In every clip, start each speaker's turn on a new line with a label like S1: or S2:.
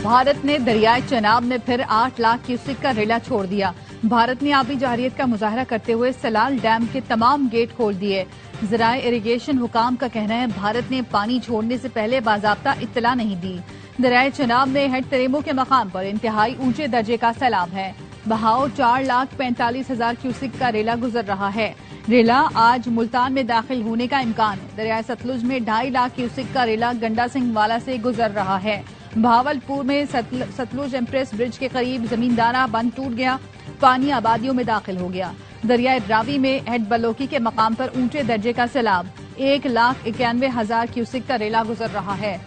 S1: भारत ने दरियाए चनाब में फिर 8 लाख क्यूसेक का रेला छोड़ दिया। भारत ने आबी जारियत का मुजाहरा करते हुए सलाल डैम के तमाम गेट खोल दिए। ज़राए इरिगेशन हुकाम का कहना है भारत ने पानी छोड़ने से पहले बाज़ाब्ता इत्तला नहीं दी। दरियाए चनाब में हेड तरेमो के मकाम पर इंतहाई ऊंचे दर्जे का सैलाब है। बहाव 4,45,000 क्यूसेक का रेला गुजर रहा है। रेला आज मुल्तान में दाखिल होने का इम्कान है। दरियाए सतलुज में 2.5 लाख क्यूसेक का रेला गंडा सिंह वाला से गुजर रहा है। भावलपुर में सतलुज एक्सप्रेस ब्रिज के करीब जमींदारा बंद टूट गया, पानी आबादियों में दाखिल हो गया। दरियाए रावी में हेड बलोकी के मकाम पर ऊंचे दर्जे का सैलाब, 1,91,000 क्यूसेक का रेला गुजर रहा है।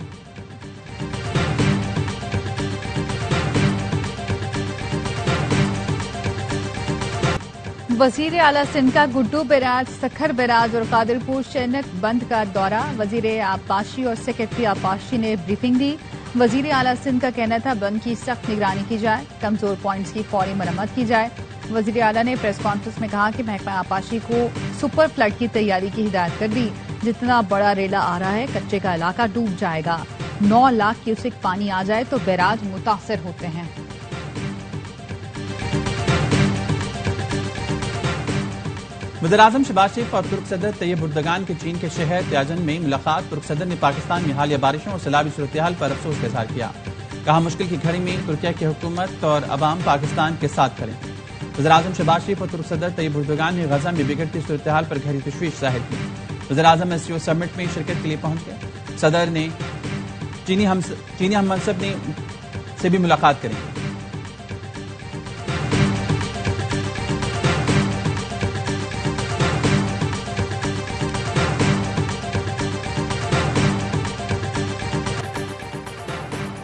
S1: वजीर आला सिंध का गुड्डू बैराज, सखर बैराज और कादिरपुर शैनक बंद का दौरा। वजीर आबपाशी और सेक्रेटरी आबपाशी ने ब्रीफिंग दी। वजीर आला सिंध का कहना था बंद की सख्त निगरानी की जाए, कमजोर पॉइंट्स की फौरी मरम्मत की जाए। वजीर आला ने प्रेस कॉन्फ्रेंस में कहा कि महकमा आबपाशी को सुपर फ्लड की तैयारी की हिदायत कर दी। जितना बड़ा रेला आ रहा है कच्चे का इलाका डूब जाएगा। 9 लाख क्यूसेक पानी आ जाए तो बैराज मुतासर होते हैं।
S2: वज़ीर-ए-आज़म शहबाज शरीफ और तुर्क सदर तैयब उर्दगान के चीन के शहर त्याजन में मुलाकात। तुर्क सदर ने पाकिस्तान में हालिया बारिशों और सैलाबी सूरत-ए-हाल पर अफसोस का इज़हार किया। कहा मुश्किल की घड़ी में तुर्किया की हुकूमत और अवाम पाकिस्तान के साथ खड़े। वज़ीर-ए-आज़म शहबाज शरीफ और तुर्क सदर तैयब उर्दगान ने गजा में बिगड़ती सूरत-ए-हाल पर गहरी तशवीश जाहिर की। वज़ीर-ए-आज़म एससीओ समिट में शिरकत के लिए पहुंच गए। सदर ने चीनी हम मनसब से भी मुलाकात करेंगे।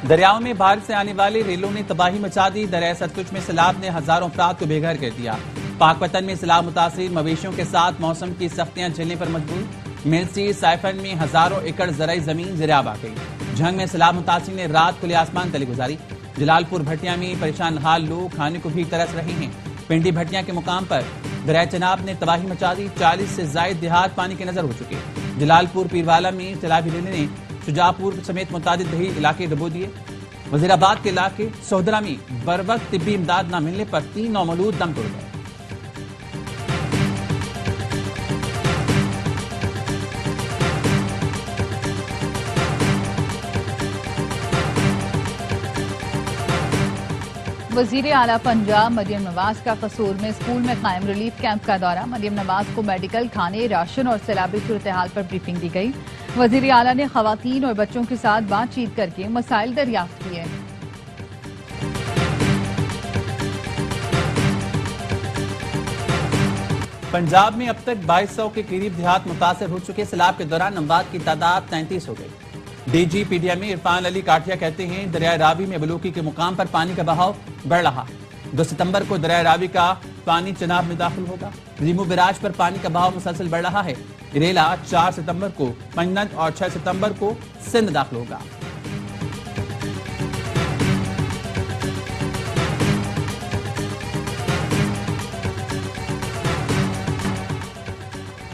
S2: दरियाओं में बाहर से आने वाले रेलों ने तबाही मचा दी। दरिया सतलुज में सैलाब ने हजारों अफराद को बेघर कर दिया। पाक वतन में सैलाब मुतासिर मवेशियों के साथ मौसम की सख्तियां झेलने पर मजबूर। मिलसी साइफन में हजारों एकड़ ज़राई जमीन ज़ेराब आ गई। झंग में सैलाब मुतासिर ने रात खुले आसमान तले गुजारी। जलालपुर भटिया में परेशान हाल लोग खाने को भी तरस रहे हैं। पिंडी भटिया के मुकाम पर दरिया चनाब ने तबाही मचा दी। 40 से ज्यादा देहात पानी के नजर हो चुके। जलालपुर पीरवाला में सैलाबी रेले ने शुजापुर समेत मुतादिद दही इलाके डुबो दिए। वजीराबाद के इलाके सोहदरा में बरवक्त तिब्बी इमदाद न मिलने पर 3 नौमौलूद दम तोड़ गए।
S1: वजीर आला पंजाब मरियम नवाज का कसूर में स्कूल में कायम रिलीफ कैंप का दौरा। मरियम नवाज को मेडिकल, खाने, राशन और सैलाबी सूरत-ए-हाल पर ब्रीफिंग दी गई। वजीर आला ने खवातीन और बच्चों के साथ बातचीत करके मसाइल दरियाफ्त किए।
S2: पंजाब में अब तक 2200 के करीब देहात मुतासर हो चुके। सैलाब के दौरान अमवात की तादाद 33 हो गई। डीजी पीडीएम इरफान अली काठिया कहते हैं दरिया रावी में बलूकी के मुकाम पर पानी का बहाव बढ़ रहा। 2 सितंबर को दरिया रावी का पानी चनाब में दाखिल होगा। रीमू बैराज पर पानी का बहाव मुसलसल बढ़ रहा है। रेला 4 सितंबर को पंजनद और 6 सितंबर को सिंध दाखिल होगा।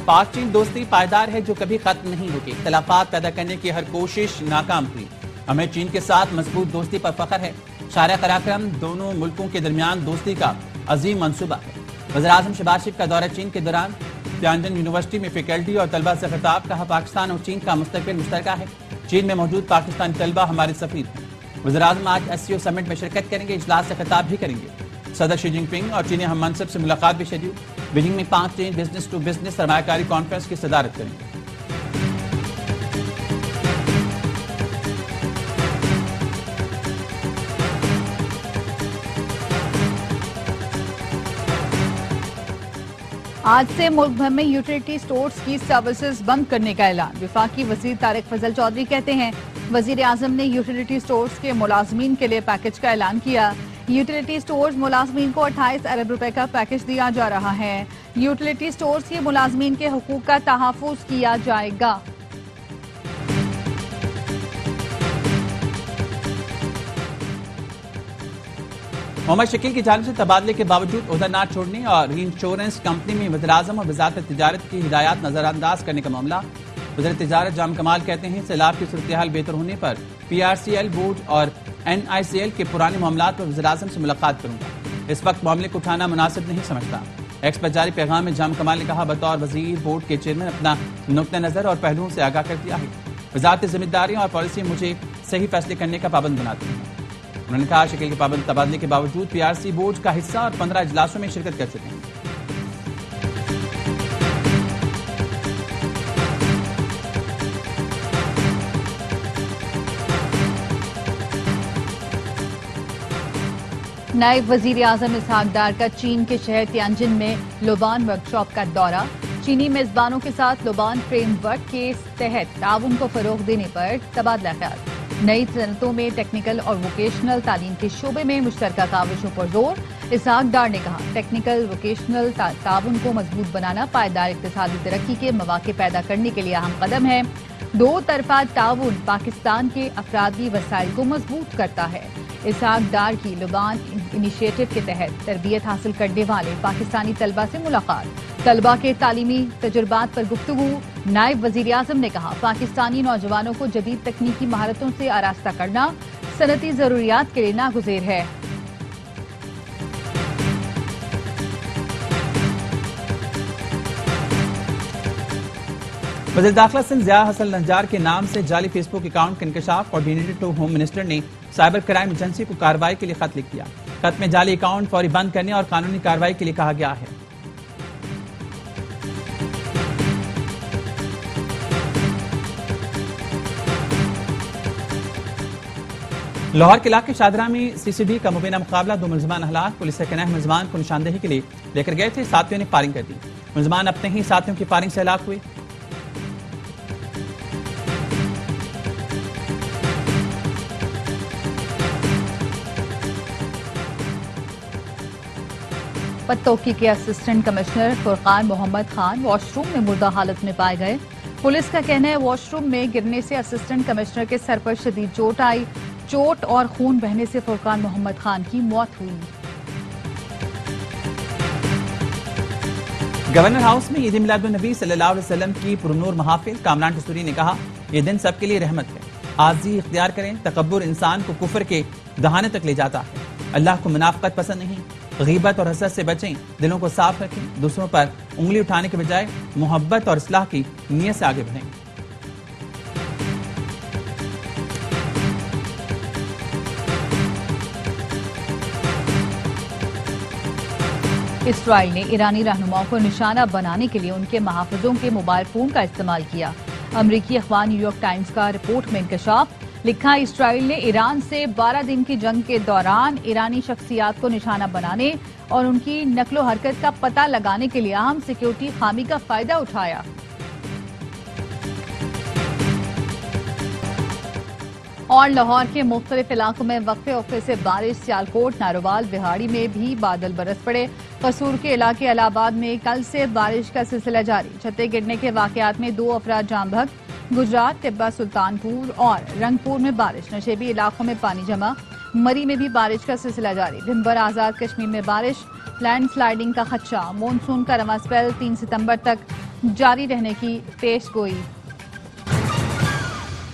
S2: पाक चीन दोस्ती पायदार है जो कभी खत्म नहीं होगी। इख्तिलाफात पैदा करने की हर कोशिश नाकाम हुई। हमें चीन के साथ मजबूत दोस्ती पर फख्र है। शारा कराक्रम दोनों मुल्कों के दरमियान दोस्ती का अजीम मंसूबा है। वज़ीर-ए-आज़म शहबाज शरीफ का दौरा चीन के दौरान त्याजन यूनिवर्सिटी में फैकल्टी और तलबा से खिताब। कहा पाकिस्तान और चीन का मुस्तकबिल मुश्तरका है। चीन में मौजूद पाकिस्तानी तलबा हमारे सफीर हैं। वज़ीर-ए-आज़म आज एससीओ समिट में शिरकत करेंगे। इजलास से खिताब भी करेंगे। सदर शी जिनपिंग और चीनी हम मनसब से मुलाकात भी शेड्यूल। बीजिंग में 5 चीन बिजनेस टू बिजनेस सरमायाकारी कॉन्फ्रेंस की सदारत करेंगे।
S1: आज से मुल्क भर में यूटिलिटी स्टोर्स की सर्विसेज बंद करने का ऐलान। वफाकी वजीर तारिक फजल चौधरी कहते हैं वजीर आजम ने यूटिलिटी स्टोर्स के मुलाजमीन के लिए पैकेज का ऐलान किया। यूटिलिटी स्टोर्स मुलाजमीन को 28 अरब रुपए का पैकेज दिया जा रहा है। यूटिलिटी स्टोर्स के मुलाजमीन के हुकूक का तहफ़्फ़ुज़ किया जाएगा।
S2: मोहम्मद शकील की जानिब से तबादले के बावजूद ओहदा ना छोड़ने और री इंश्योरेंस कंपनी में वज़ीर-ए-आज़म और वज़ारत तिजारत की हिदायत नजरअंदाज करने का मामला। وزیر تجارت جام کمال کہتے ہیں سیلاب کی صورتحال بہتر ہونے پر PRCL بورڈ اور NICL کے پرانے معاملات پر وزیر اعظم سے ملاقات کروں گا۔ اس وقت معاملے کو اٹھانا مناسب نہیں سمجھتا۔ ایکس پر جاری پیغام میں جام کمال نے کہا بطور وزیر بورڈ کے چیئرمین اپنا نقطہ نظر اور پہلوؤں سے آگاہ کر دیا ہے۔ وزارت ذمہ داریاں اور پالیسی مجھے صحیح فیصلے کرنے کا پابند بناتی ہیں۔ انہوں نے کہا شکل کے پابند تبادلے کے باوجود PRC بورڈ کا حصہ اور 15 اجلاسوں میں شرکت کر چکے ہیں۔
S1: نائب وزیر اعظم اسحاق ڈار کا چین کے شہر تیانجن میں لوبان ورک شاپ کا دورہ۔ چینی میزبانوں کے ساتھ لوبان فریم ورک کے تحت تعاون کو فروغ دینے پر تبادلہ خیال۔ نئی صنعتوں میں ٹیکنیکل اور ووکیشنل تعلیم کے شعبے میں مشترکہ کاوشوں پر زور۔ اسحاق ڈار نے کہا ٹیکنیکل ووکیشنل تعاون کو مضبوط بنانا پائیدار اقتصادی ترقی کے مواقع پیدا کرنے کے لیے اہم قدم ہے۔ دو طرفہ تعاون پاکستان کے افرادی وسائل کو مضبوط کرتا ہے۔ اسحاق ڈار کی لوبان انیشیٹو کے تحت تربیت حاصل کرنے والے پاکستانی طلبہ سے ملاقات۔ طلبہ کے تعلیمی تجربات پر گفتگو۔ نائب وزیر اعظم نے کہا پاکستانی نوجوانوں کو جدید تکنیکی مہارتوں سے آراستہ کرنا صنعتی ضروریات کے لیے ناگزیر ہے۔
S2: وزیر داخلہ سندھ ضیاء حسن نجار کے نام سے جعلی فیس بک اکاؤنٹ کے انکشاف کوآرڈینیٹر ٹو ہوم منسٹر نے سائبر کرائم ایجنسی کو کارروائی کے لیے خط لکھ دیا۔ خط میں جعلی اکاؤنٹ فوری بند کرنے اور قانونی کارروائی کے لیے کہا گیا ہے۔ لاہور کے علاقے شادرہ میں CCD کا مبینہ مقابلہ، 2 ملزمان ہلاک۔ پولیس کا کہنا ہے ملزمان کو نشاندہی کے لیے لے کر گئے تھے، ساتھیوں نے فائرنگ کر دی۔ ملزمان اپنے ہی ساتھیوں کی فائرنگ سے ہلاک ہوئے۔
S1: پتوکی کے اسسٹنٹ کمشنر فرقان محمد خان واش روم میں مردہ حالت میں پائے گئے۔ پولیس کا کہنا ہے واش روم میں گرنے سے اسسٹنٹ کمشنر کے سر پر شدید چوٹ آئی۔ چوٹ اور خون بہنے سے فرقان محمد خان کی موت ہوئی۔
S2: گورنر ہاؤس میں عید میلاد النبی صلی اللہ علیہ وسلم کی پرنور محافل۔ کامران ٹسوری نے کہا یہ دن سب کے لیے رحمت ہے، عاجزی اختیار کریں۔ تکبر انسان کو کفر کے دہانے تک لے جاتا ہے۔ اللہ کو منافقت پسند نہیں۔ غیبت اور حسد سے بچیں، دلوں کو صاف رکھیں، دوسروں پر انگلی اٹھانے کے بجائے محبت اور اصلاح کی نیت سے آگے بڑھیں۔
S1: اسرائیل نے ایرانی رہنماؤں کو نشانہ بنانے کے لیے ان کے محافظوں کے موبائل فون کا استعمال کیا۔ امریکی اخبار نیو یارک ٹائمز کا رپورٹ میں انکشاف۔ لکھا اسرائیل نے ایران سے 12 دن کی جنگ کے دوران ایرانی شخصیات کو نشانہ بنانے اور ان کی نقل و حرکت کا پتہ لگانے کے لیے اہم سیکیورٹی خامی کا فائدہ اٹھایا۔ اور لاہور کے مختلف علاقوں میں وقفے وقفے سے بارش۔ سیالکوٹ، ناروال، بہاڑی میں بھی بادل برس پڑے۔ قصور کے علاقے الہ آباد میں کل سے بارش کا سلسلہ جاری۔ چھتیں گرنے کے واقعات میں 2 افراد جاں بحق۔ گجرات، ٹبہ، سلطانپور اور رنگپور میں بارش۔ نشیبی علاقوں میں پانی جمع۔ مری میں بھی بارش کا سلسلہ جاری۔ بھمبر آزاد کشمیر میں بارش۔ لینڈ سلائیڈنگ کا خدشہ۔ مونسون کا رواں اسپیل 3 ستمبر تک جاری رہنے کی پیش گوئی۔